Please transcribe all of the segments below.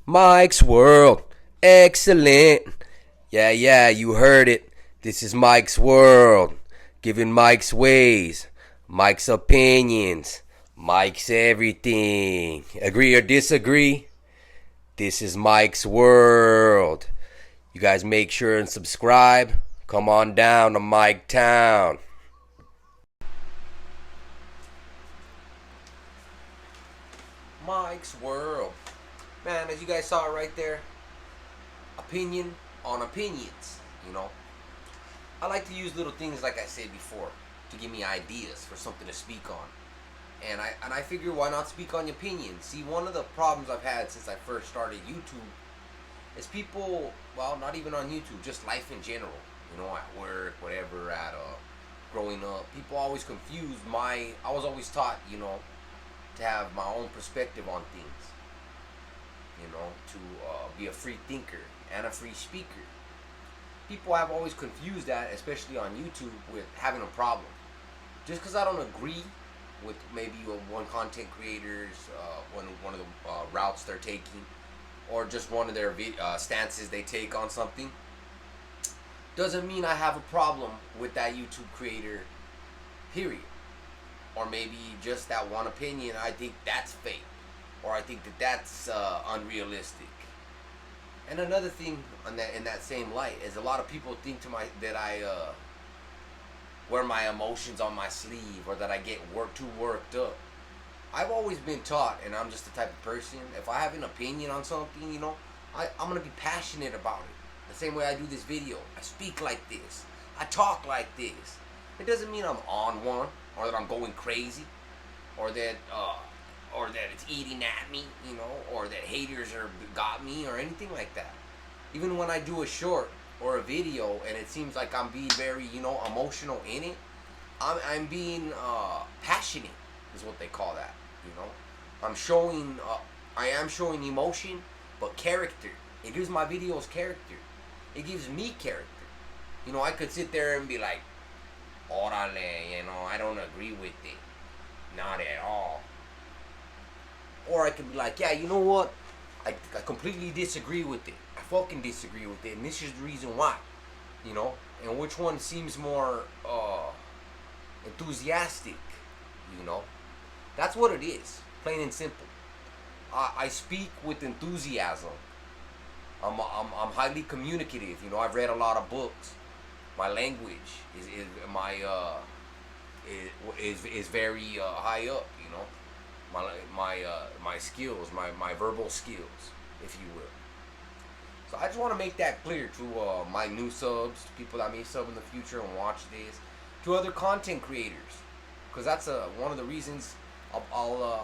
Mike's World. Excellent. Yeah, you heard it. This is Mike's World. Giving Mike's ways, Mike's opinions, Mike's everything. Agree or disagree? This is Mike's World. You guys make sure and subscribe. Come on down to Mike Town. Mike's World. Man, as you guys saw right there, opinion on opinions, you know. I like to use little things like I said before to give me ideas for something to speak on. And I figure why not speak on your opinion? See, one of the problems I've had since I first started YouTube is people, well, not even on YouTube, just life in general. You know, at work, whatever, growing up, people always confuse I was always taught, you know, to have my own perspective on things. You know, to be a free thinker and a free speaker. People have always confused that, especially on YouTube, with having a problem. Just because I don't agree with maybe one content creator's one of the routes they're taking, or just one of their stances they take on something, doesn't mean I have a problem with that YouTube creator, period. Or maybe just that one opinion, I think that's fake, or I think that's unrealistic. And another thing in that same light is a lot of people think that I wear my emotions on my sleeve, or that I get too worked up. I've always been taught, and I'm just the type of person, if I have an opinion on something, you know, I'm going to be passionate about it. The same way I do this video. I speak like this. I talk like this. It doesn't mean I'm on one, or that I'm going crazy, or that it's eating at me, you know, or that haters got me, or anything like that. Even when I do a short or a video and it seems like I'm being very, you know, emotional in it, I'm being passionate, is what they call that, you know. I am showing emotion, but character. It gives my videos character. It gives me character. You know, I could sit there and be like, orale, you know, I don't agree with it. Not at all. Or I could be like, yeah, you know what? I completely disagree with it. I fucking disagree with it. And this is the reason why. You know? And which one seems more enthusiastic? You know? That's what it is. Plain and simple. I speak with enthusiasm. I'm highly communicative. You know, I've read a lot of books. My language is very high up, you know. My skills, my verbal skills, if you will. So I just want to make that clear to my new subs, to people that may sub in the future and watch this, to other content creators, because that's one of the reasons I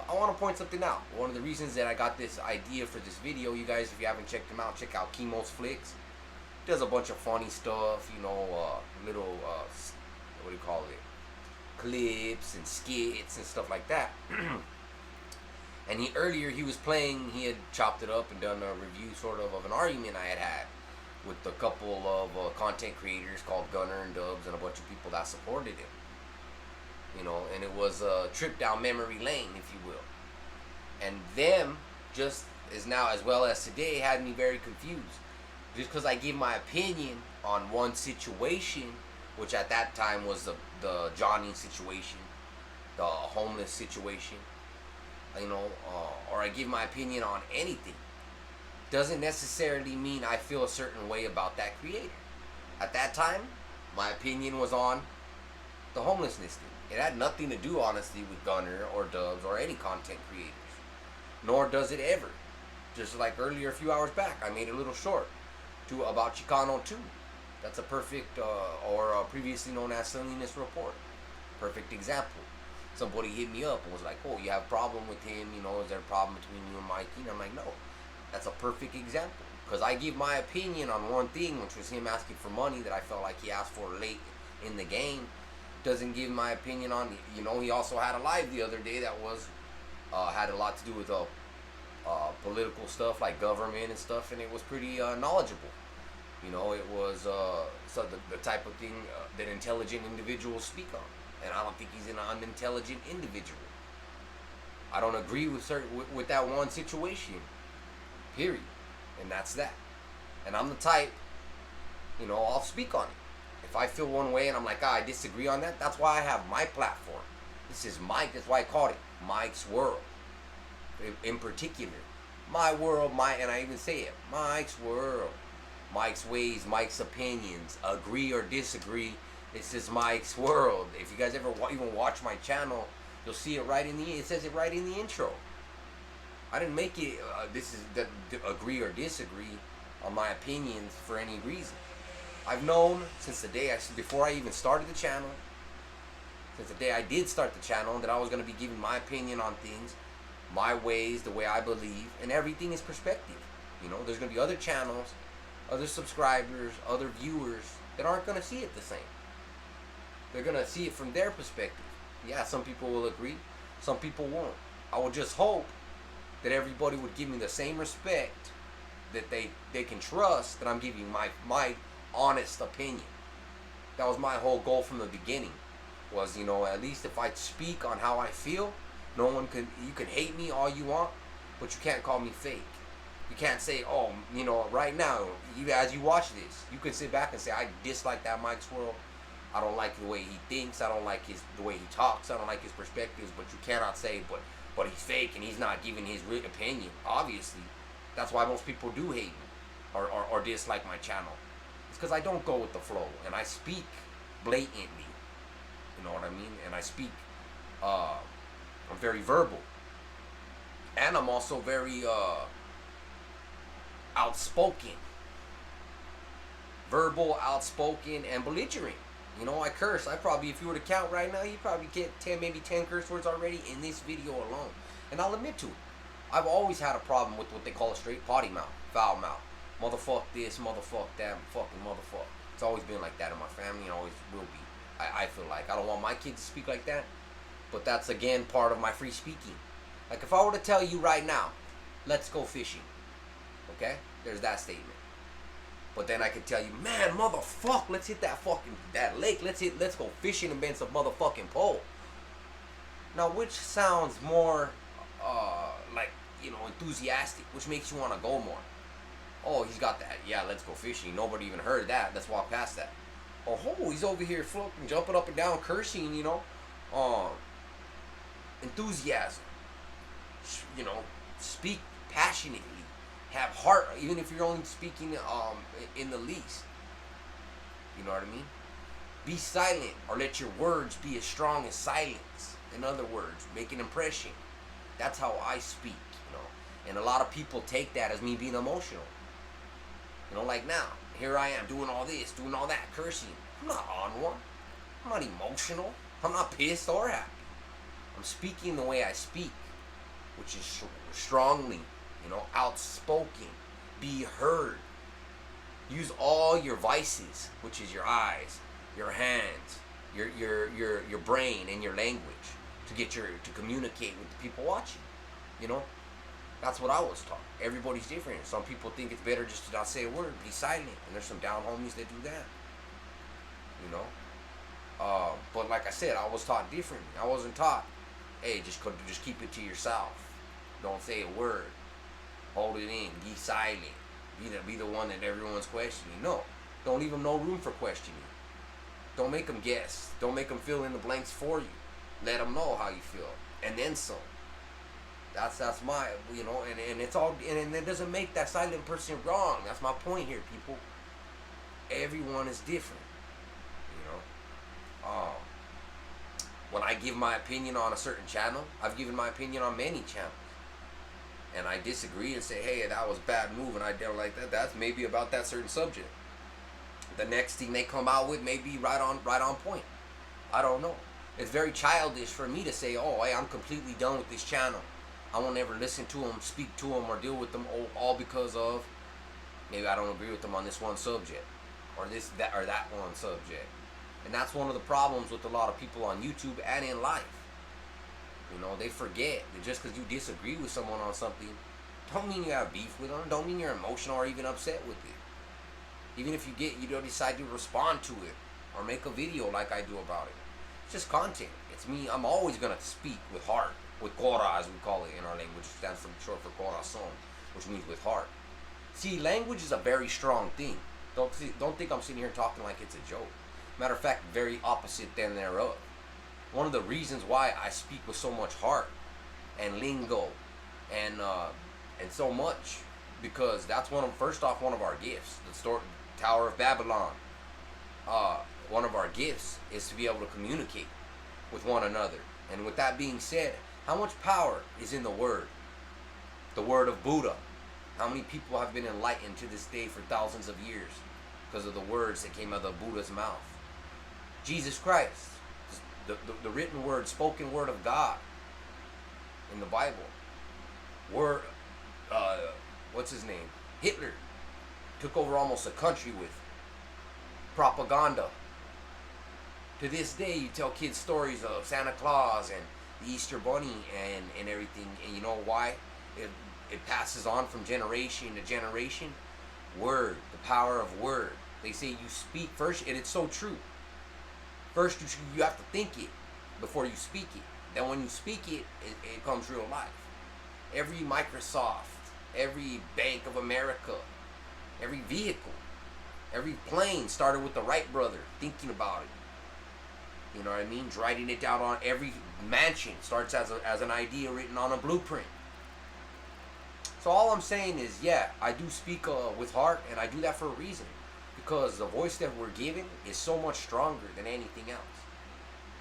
want to point something out. One of the reasons that I got this idea for this video, you guys, if you haven't checked him out, check out Chemo's Flicks. He does a bunch of funny stuff, you know, little what do you call it? Clips and skits and stuff like that. And he had chopped it up and done a review sort of an argument I had with a couple of content creators called Gunner and Dubs and a bunch of people that supported him. You know, and it was a trip down memory lane, if you will. And them, just as now as well as today, had me very confused. Just because I give my opinion on one situation, which at that time was the Johnny situation, the homeless situation, you know, or I give my opinion on anything, doesn't necessarily mean I feel a certain way about that creator. At that time, my opinion was on the homelessness thing. It had nothing to do, honestly, with Gunner or Dubs or any content creators. Nor does it ever. Just like earlier, a few hours back, I made a little short about Chicano 2. That's a perfect, or previously known as Silliness Report. Perfect example. Somebody hit me up and was like, oh, you have a problem with him, you know, is there a problem between you and Mikey? And I'm like, no. That's a perfect example. Because I give my opinion on one thing, which was him asking for money that I felt like he asked for late in the game. Doesn't give my opinion on, you know, he also had a live the other day that was, had a lot to do with political stuff like government and stuff, and it was pretty knowledgeable. You know, it was so the type of thing that intelligent individuals speak on. And I don't think he's an unintelligent individual. I don't agree with that one situation. Period. And that's that. And I'm the type, I'll speak on it. If I feel one way and I'm like, I disagree on that, that's why I have my platform. This is Mike, that's why I called it Mike's World. In particular, my world, and I even say it, Mike's World. Mike's ways, Mike's opinions, agree or disagree. This is Mike's World. If you guys ever even watch my channel, you'll see it it says it right in the intro. I didn't make it, this is the agree or disagree on my opinions for any reason. I've known since the day before I even started the channel, since the day I did start the channel, that I was going to be giving my opinion on things, my ways, the way I believe, and everything is perspective. There's going to be other channels, other subscribers, other viewers that aren't going to see it the same. They're going to see it from their perspective. Yeah, some people will agree, some people won't. I would just hope that everybody would give me the same respect, that they can trust that I'm giving my honest opinion. That was my whole goal from the beginning, was, at least if I speak on how I feel, you can hate me all you want, but you can't call me fake. You can't say, oh, right now, as you watch this, you can sit back and say, I dislike that Mike's World. I don't like the way he thinks. I don't like the way he talks. I don't like his perspectives. But you cannot say, but he's fake and he's not giving his real opinion. Obviously, that's why most people do hate me or dislike my channel. It's because I don't go with the flow and I speak blatantly. You know what I mean? And I speak, I'm very verbal. And I'm also very outspoken. Verbal, outspoken, and belligerent. I curse. if you were to count right now, you probably get 10 curse words already in this video alone. And I'll admit to it. I've always had a problem with what they call a straight potty mouth, foul mouth. Motherfuck this, motherfuck that, fucking motherfuck. It's always been like that in my family and always will be. I feel like. I don't want my kids to speak like that. But that's, again, part of my free speaking. Like, if I were to tell you right now, let's go fishing. Okay? There's that statement. But then I could tell you, man, motherfuck, let's hit that lake. Let's go fishing and bend some motherfucking pole. Now, which sounds more, enthusiastic? Which makes you want to go more? Oh, he's got that. Yeah, let's go fishing. Nobody even heard that. Let's walk past that. Oh, he's over here floating, jumping up and down, cursing, enthusiasm. Speak passionately. Have heart, even if you're only speaking in the least. You know what I mean? Be silent, or let your words be as strong as silence. In other words, make an impression. That's how I speak, And a lot of people take that as me being emotional. Like now, here I am doing all this, doing all that, cursing. I'm not on one. I'm not emotional. I'm not pissed or happy. I'm speaking the way I speak, which is strongly, outspoken. Be heard. Use all your vices, which is your eyes, your hands, your brain, and your language to communicate with the people watching. That's what I was taught. Everybody's different. Some people think it's better just to not say a word, be silent, and there's some down homies that do that. But like I said, I was taught differently. I wasn't taught, hey, just keep it to yourself. Don't say a word. Hold it in. Be silent. Be the one that everyone's questioning. No. Don't leave them no room for questioning. Don't make them guess. Don't make them fill in the blanks for you. Let them know how you feel. And then some. That's my, and it's all, and it doesn't make that silent person wrong. That's my point here, people. Everyone is different. When I give my opinion on a certain channel, I've given my opinion on many channels. And I disagree and say, hey, that was a bad move, and I don't like that. That's maybe about that certain subject. The next thing they come out with may be right on point. I don't know. It's very childish for me to say, oh, hey, I'm completely done with this channel. I won't ever listen to them, speak to them, or deal with them all because of maybe I don't agree with them on this one subject, or that one subject. And that's one of the problems with a lot of people on YouTube and in life. They forget that just because you disagree with someone on something, don't mean you have beef with them. Don't mean you're emotional or even upset with it. Even if you don't decide to respond to it or make a video like I do about it. It's just content. It's me. I'm always gonna speak with heart, with cora as we call it in our language, which stands for short for corazón, which means with heart. See, language is a very strong thing. Don't think I'm sitting here talking like it's a joke. Matter of fact, very opposite than thereof. One of the reasons why I speak with so much heart and lingo and so much, because that's one of our gifts. The Tower of Babylon. One of our gifts is to be able to communicate with one another. And with that being said, how much power is in the word? The word of Buddha. How many people have been enlightened to this day for thousands of years because of the words that came out of Buddha's mouth? Jesus Christ, the written word, spoken word of God in the Bible. Word, what's his name? Hitler took over almost a country with propaganda. To this day, you tell kids stories of Santa Claus and the Easter Bunny and everything. And you know why? It passes on from generation to generation. Word, the power of word. They say you speak first, and it's so true. First, you have to think it before you speak it. Then when you speak it, it comes real life. Every Microsoft, every Bank of America, every vehicle, every plane started with the Wright brother thinking about it. You know what I mean? Writing it down on every mansion starts as an idea written on a blueprint. So all I'm saying is, yeah, I do speak with heart, and I do that for a reason. Because the voice that we're given is so much stronger than anything else.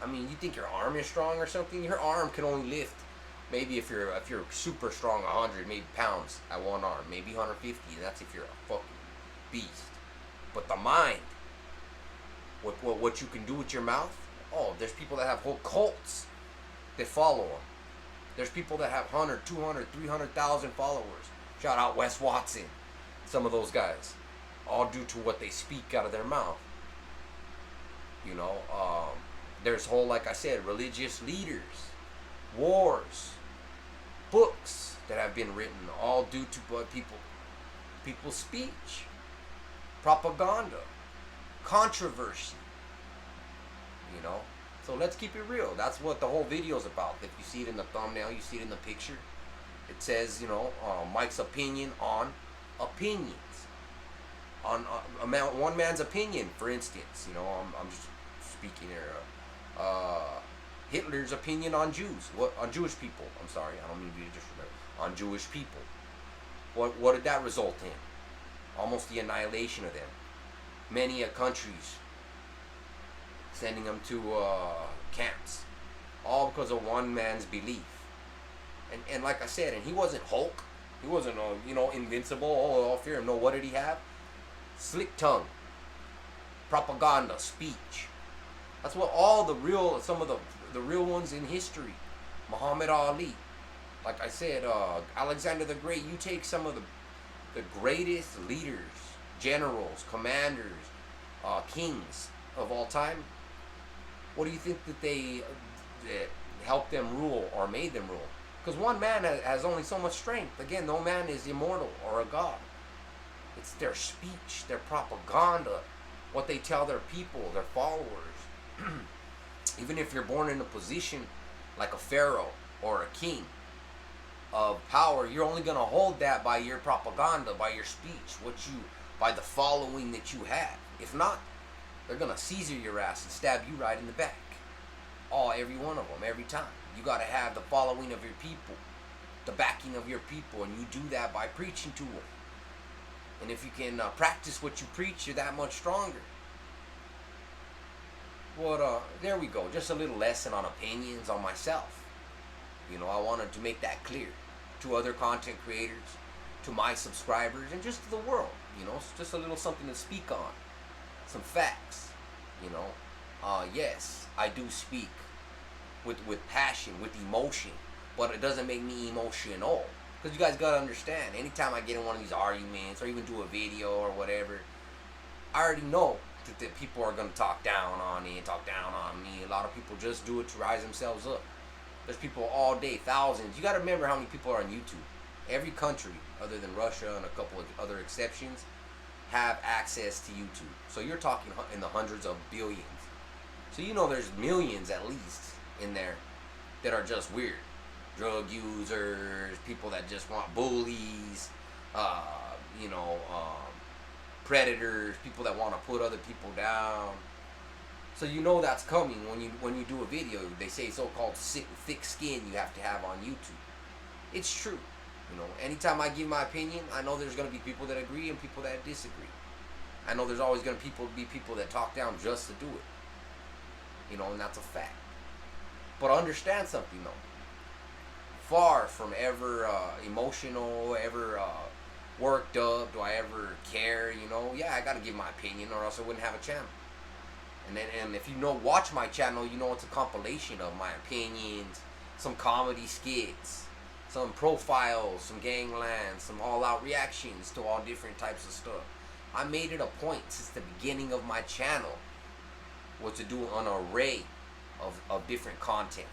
I mean, you think your arm is strong or something? Your arm can only lift, maybe if you're super strong, 100 maybe pounds at one arm, maybe 150, and that's if you're a fucking beast. But the mind, what you can do with your mouth, oh, there's people that have whole cults that follow them. There's people that have 100, 200, 300,000 followers. Shout out Wes Watson, some of those guys. All due to what they speak out of their mouth. You know, there's whole, like I said, religious leaders, wars, books that have been written, all due to what people's speech, propaganda, controversy. You know, so let's keep it real. That's what the whole video is about. If you see it in the thumbnail, you see it in the picture. It says, you know, Mike's opinion on opinions. On one man's opinion, for instance, you know, I'm just speaking here. Hitler's opinion on Jews, on Jewish people. I'm sorry, I don't mean to be disrespectful. On Jewish people, what did that result in? Almost the annihilation of them. Many countries sending them to camps, all because of one man's belief. And like I said, and he wasn't Hulk. He wasn't invincible. Oh, fear him. No, what did he have? Slick tongue, propaganda, speech. That's what some of the real ones in history. Muhammad Ali, like I said, Alexander the Great. You take some of the greatest leaders, generals, commanders, kings of all time. What do you think that helped them rule or made them rule? Because one man has only so much strength. Again, no man is immortal or a god. It's their speech, their propaganda, what they tell their people, their followers. Even if you're born in a position like a pharaoh or a king of power, you're only going to hold that by your propaganda, by your speech, by the following that you have. If not, they're going to Caesar your ass and stab you right in the back. Every one of them, every time. You got to have the following of your people, the backing of your people, and you do that by preaching to them. And if you can practice what you preach, you're that much stronger. Well, there we go. Just a little lesson on opinions on myself. You know, I wanted to make that clear to other content creators, to my subscribers, and just to the world. You know, it's just a little something to speak on. Some facts. You know, yes, I do speak with passion, with emotion, but it doesn't make me emotional. Because you guys gotta understand, anytime I get in one of these arguments or even do a video or whatever, I already know that people are gonna talk down on me and talk down on me. A lot of people just do it to rise themselves up. There's people all day, thousands. You gotta remember how many people are on YouTube. Every country, other than Russia and a couple of other exceptions, have access to YouTube. So you're talking in the hundreds of billions. So you know there's millions at least in there that are just weird. Drug users, people that just want bullies, you know, predators, people that want to put other people down. So you know that's coming when you do a video. They say so-called thick skin you have to have on YouTube. It's true. You know, anytime I give my opinion, I know there's going to be people that agree and people that disagree. I know there's always going to be people that talk down just to do it. You know, and that's a fact. But understand something though. Far from ever emotional, ever worked up, do I ever care, you know? Yeah, I got to give my opinion or else I wouldn't have a channel. And if you know, watch my channel, you know it's a compilation of my opinions, some comedy skits, some profiles, some gangland, some all-out reactions to all different types of stuff. I made it a point since the beginning of my channel was to do an array of different content.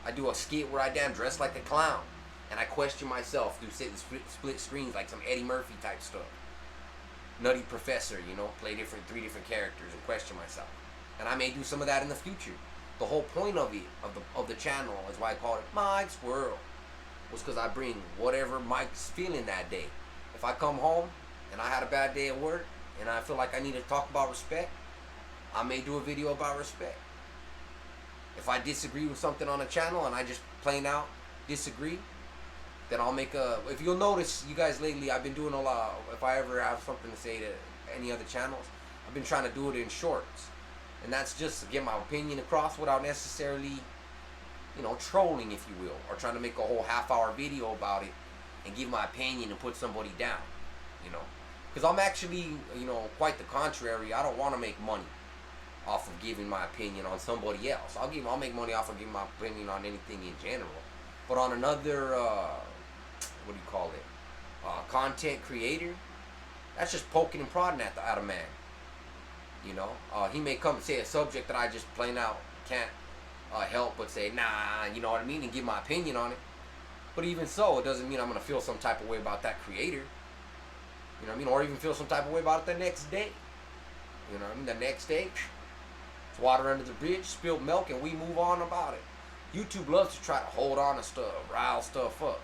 I do a skit where I damn dress like a clown, and I question myself through sitting split screens like some Eddie Murphy type stuff. Nutty Professor, you know, play three different characters and question myself. And I may do some of that in the future. The whole point of it, of the channel, is why I call it Mike's World, was because I bring whatever Mike's feeling that day. If I come home and I had a bad day at work and I feel like I need to talk about respect, I may do a video about respect. If I disagree with something on a channel and I just plain out disagree, then I'll make a... If you'll notice, you guys lately, I've been doing a lot... If I ever have something to say to any other channels, I've been trying to do it in shorts. And that's just to get my opinion across without necessarily, you know, trolling, if you will. Or trying to make a whole half-hour video about it and give my opinion and put somebody down, you know. Because I'm actually, you know, quite the contrary. I don't want to make money off of giving my opinion on somebody else. I'll make money off of giving my opinion on anything in general. But on another... what do you call it? Content creator. That's just poking and prodding at a man. You know, he may come and say a subject that I just plain out can't help but say, nah, you know what I mean, and give my opinion on it. But even so, it doesn't mean I'm gonna feel some type of way about that creator. You know what I mean, or even feel some type of way about it the next day. You know what I mean? The next day, it's water under the bridge, spilled milk, and we move on about it. YouTube loves to try to hold on to stuff, rile stuff up.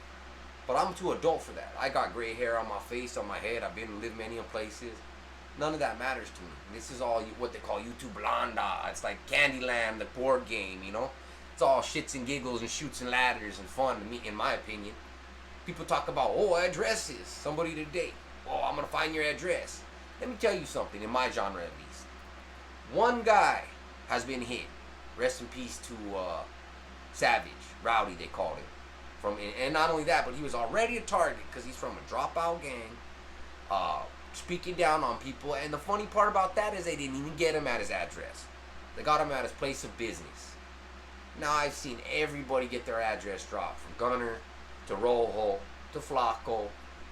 But I'm too adult for that. I got gray hair on my face, on my head. I've been lived many places. None of that matters to me. This is all what they call YouTube Blonda. It's like Candyland, the board game, you know? It's all shits and giggles and shoots and ladders and fun to me, in my opinion. People talk about, oh, addresses. Somebody to date. Oh, I'm going to find your address. Let me tell you something, in my genre at least. One guy has been hit. Rest in peace to Savage. Rowdy, they called him. And not only that, but he was already a target because he's from a dropout gang, speaking down on people. And the funny part about that is they didn't even get him at his address. They got him at his place of business. Now I've seen everybody get their address dropped, from Gunner to Rojo to Flacco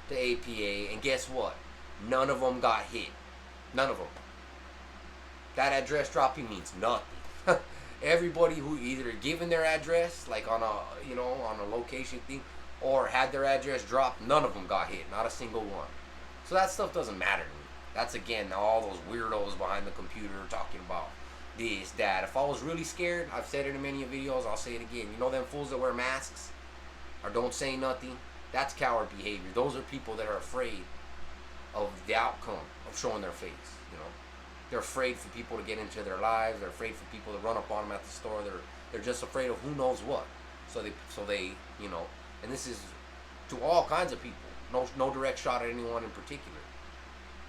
to APA, and guess what? None of them got hit. None of them. That address dropping means nothing. Everybody who either given their address, like on a, you know, on a location thing, or had their address dropped, none of them got hit. Not a single one. So that stuff doesn't matter to me. That's, again, all those weirdos behind the computer talking about this, that. If I was really scared, I've said it in many videos, I'll say it again. You know them fools that wear masks or don't say nothing? That's coward behavior. Those are people that are afraid of the outcome of showing their face, you know. They're afraid for people to get into their lives. They're afraid for people to run up on them at the store. They're just afraid of who knows what. So they, you know, and this is to all kinds of people. No direct shot at anyone in particular.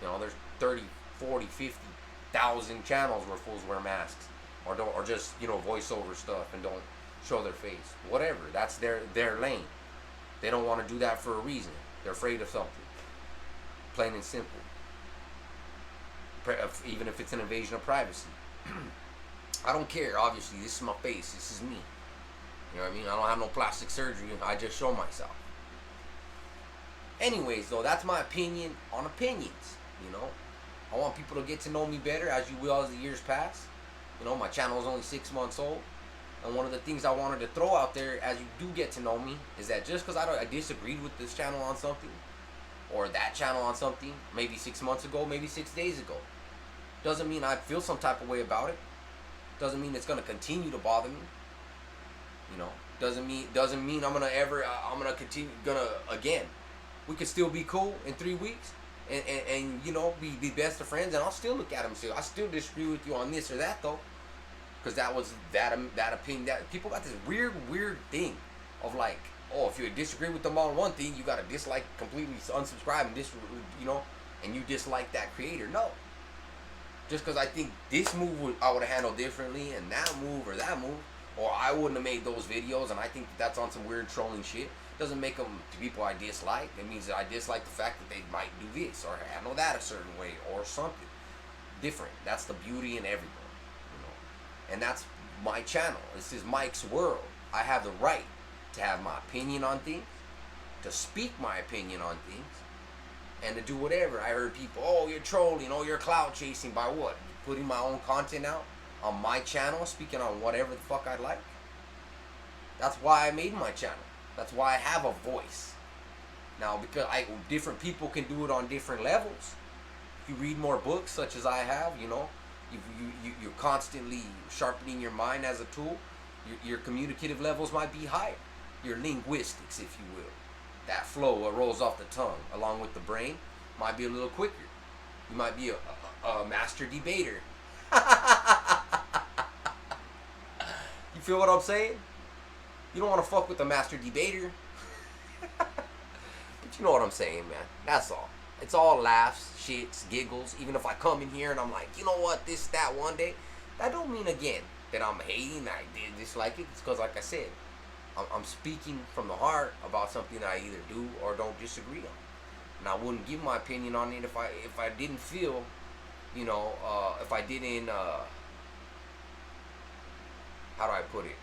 You know, there's 30, 40, 50,000 channels where fools wear masks or just, you know, voiceover stuff and don't show their face. Whatever. That's their lane. They don't want to do that for a reason. They're afraid of something. Plain and simple. Even if it's an invasion of privacy. I don't care. Obviously, this is my face. This is me. You know what I mean? I don't have no plastic surgery. I just show myself. Anyways, though, that's my opinion on opinions. You know, I want people to get to know me better, as you will as the years pass. You know, my channel is only 6 months old. And one of the things I wanted to throw out there as you do get to know me is that just because I disagreed with this channel on something, or that channel on something, maybe 6 months ago, maybe 6 days ago, doesn't mean I feel some type of way about it. Doesn't mean it's gonna continue to bother me. You know, doesn't mean I'm gonna continue again. We could still be cool in 3 weeks, and you know, be best of friends, and I'll still look at him and say, I still disagree with you on this or that though, because that was that opinion. That people got this weird thing of like, oh, if you disagree with them on one thing, you gotta dislike, completely unsubscribe, and you know, and you dislike that creator. No, just because I think this move I would have handled differently, and that move or that move, or I wouldn't have made those videos, and I think that's on some weird trolling shit, doesn't make them to people I dislike. It means that I dislike the fact that they might do this or handle that a certain way or something different. That's the beauty in everyone, you know. And that's my channel. This is Mike's World. I have the right to have my opinion on things, to speak my opinion on things, and to do whatever. I heard people, oh, you're trolling, oh, you're clout chasing by what? Putting my own content out on my channel, speaking on whatever the fuck I like. That's why I made my channel. That's why I have a voice. Now, because different people can do it on different levels. If you read more books, such as I have, you know, you're constantly sharpening your mind as a tool. Your communicative levels might be higher. Your linguistics, if you will. That flow that rolls off the tongue, along with the brain, might be a little quicker. You might be a master debater. You feel what I'm saying? You don't want to fuck with the master debater. But you know what I'm saying, man. That's all. It's all laughs, shits, giggles. Even if I come in here and I'm like, you know what, this, that, one day. That don't mean, again, that I'm hating, I did dislike it. It's because, like I said, I'm speaking from the heart about something that I either do or don't disagree on. And I wouldn't give my opinion on it if I didn't feel, you know, if I didn't, how do I put it?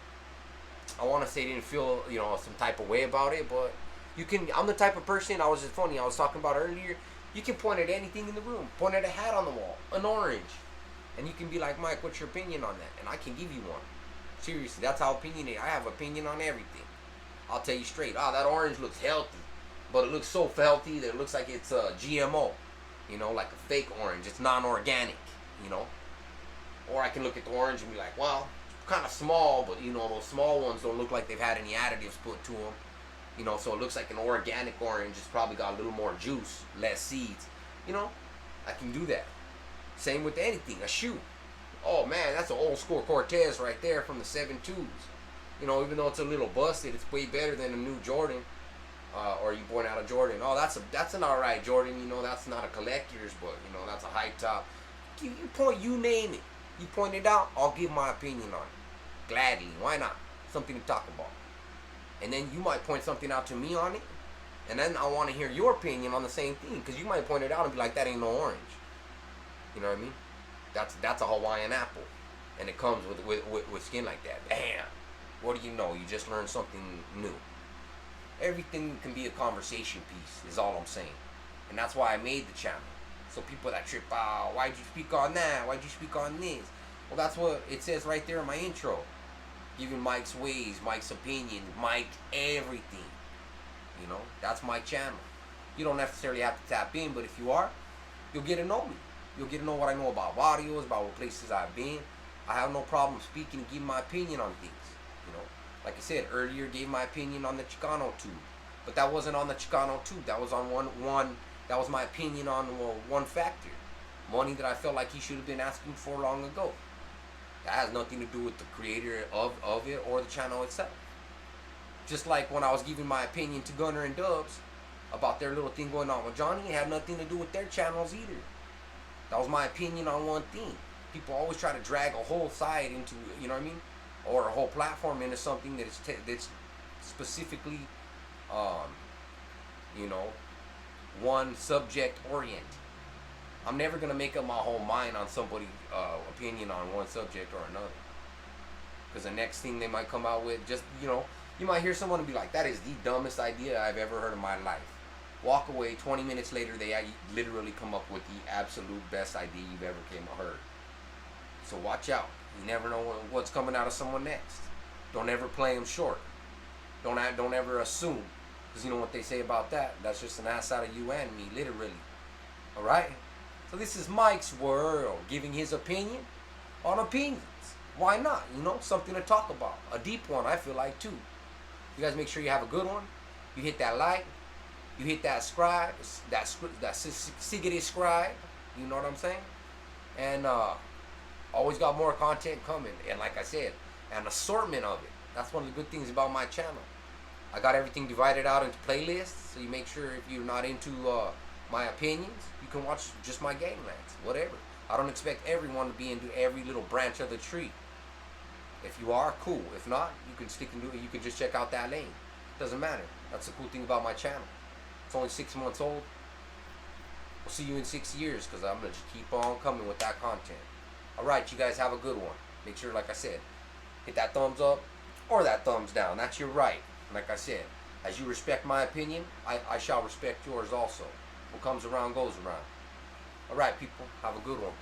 I want to say didn't feel, you know, some type of way about it, but you can, I'm the type of person, I was just funny, I was talking about earlier, you can point at anything in the room, point at a hat on the wall, an orange, and you can be like, Mike, what's your opinion on that? And I can give you one. Seriously, that's how opinionated, I have opinion on everything. I'll tell you straight, that orange looks healthy, but it looks so healthy that it looks like it's a GMO, you know, like a fake orange, it's non-organic, you know. Or I can look at the orange and be like, well, kind of small, but you know, those small ones don't look like they've had any additives put to them, you know, so it looks like an organic orange. It's probably got a little more juice, less seeds, you know. I can do that. Same with anything, a shoe. Oh man, that's an old school Cortez right there from the 7.2s. You know, even though it's a little busted, it's way better than a new Jordan, or you point out a Jordan. Oh, that's an alright Jordan, you know, that's not a collector's, but you know, that's a high top. You name it. You point it out, I'll give my opinion on it. Gladly, why not? Something to talk about. And then you might point something out to me on it, and then I want to hear your opinion on the same thing, because you might point it out and be like, that ain't no orange. You know what I mean? That's a Hawaiian apple, and it comes with skin like that. Damn. What do you know? You just learned something new. Everything can be a conversation piece, is all I'm saying. And that's why I made the channel. So people that trip out, why'd you speak on that? Why'd you speak on this? Well, that's what it says right there in my intro. Giving Mike's ways, Mike's opinion, Mike everything. You know, that's my channel. You don't necessarily have to tap in, but if you are, you'll get to know me. You'll get to know what I know about barrios, about what places I've been. I have no problem speaking and giving my opinion on things. You know, like I said earlier, gave my opinion on the Chicano tube, but that wasn't on the Chicano tube. That was on one. That was my opinion on one factor, money that I felt like he should have been asking for long ago. That has nothing to do with the creator of it or the channel itself. Just like when I was giving my opinion to Gunner and Dubs about their little thing going on with Johnny, it had nothing to do with their channels either. That was my opinion on one thing. People always try to drag a whole side into, you know what I mean, or a whole platform into something that is that's specifically, you know, one subject oriented. I'm never gonna make up my whole mind on somebody's opinion on one subject or another, because the next thing they might come out with, just, you know, you might hear someone and be like, that is the dumbest idea I've ever heard in my life. Walk away, 20 minutes later they literally come up with the absolute best idea you've ever heard. So watch out. You never know what's coming out of someone next. Don't ever play them short. Don't ever assume, because you know what they say about that. That's just an ass out of you and me, literally. All right. So this is Mike's World, giving his opinion on opinions. Why not? You know, something to talk about. A deep one, I feel like, too. You guys make sure you have a good one. You hit that like, You hit that scribe, that siggity scribe. You know what I'm saying? And always got more content coming. And like I said, an assortment of it. That's one of the good things about my channel. I got everything divided out into playlists, so you make sure if you're not into my opinions, you can watch just my game lands, whatever. I don't expect everyone to be into every little branch of the tree. If you are, cool. If not, you can stick into it. You can just check out that lane. Doesn't matter. That's the cool thing about my channel. It's only 6 months old. We'll see you in 6 years, because I'm going to just keep on coming with that content. Alright, you guys have a good one. Make sure, like I said, hit that thumbs up or that thumbs down. That's your right. Like I said, as you respect my opinion, I shall respect yours also. What comes around goes around. Alright, people, have a good one.